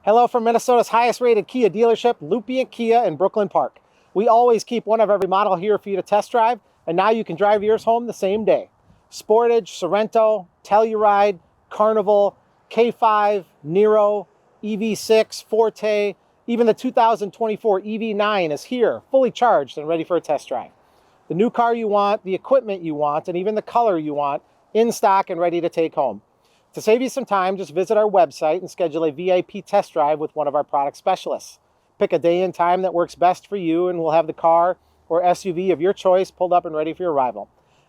Hello from Minnesota's highest rated Kia dealership, Lupient Kia in Brooklyn Park. We always keep one of every model here for you to test drive, and now you can drive yours home the same day. Sportage, Sorento, Telluride, Carnival, K5, Nero, EV6, Forte, even the 2024 EV9 is here, fully charged and ready for a test drive. The new car you want, the equipment you want, and even the color you want, in stock and ready to take home. To save you some time, just visit our website and schedule a VIP test drive with one of our product specialists. Pick a day and time that works best for you, and we'll have the car or SUV of your choice pulled up and ready for your arrival.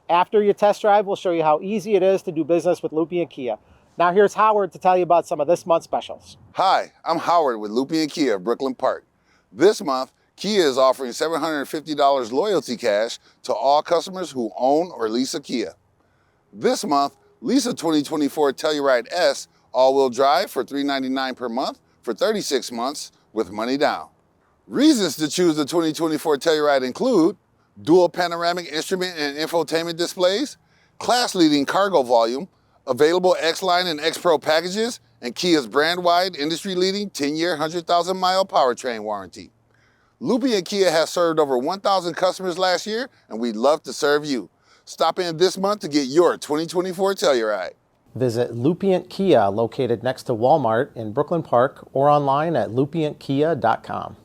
After your test drive, we'll show you how easy it is to do business with Lupient Kia. Now here's Howard to tell you about some of this month's specials. Hi, I'm Howard with Lupient Kia of Brooklyn Park. This month, Kia is offering $750 loyalty cash to all customers who own or lease a Kia. This month, lease a 2024 Telluride S all-wheel drive for $399 per month for 36 months with money down. Reasons to choose the 2024 Telluride include dual panoramic instrument and infotainment displays, class-leading cargo volume, available X-Line and X-Pro packages, and Kia's brand-wide, industry-leading 10-year, 100,000-mile powertrain warranty. Lupient Kia has served over 1,000 customers last year, and we'd love to serve you. Stop in this month to get your 2024 Telluride. Visit Lupient Kia, located next to Walmart in Brooklyn Park, or online at lupientkia.com.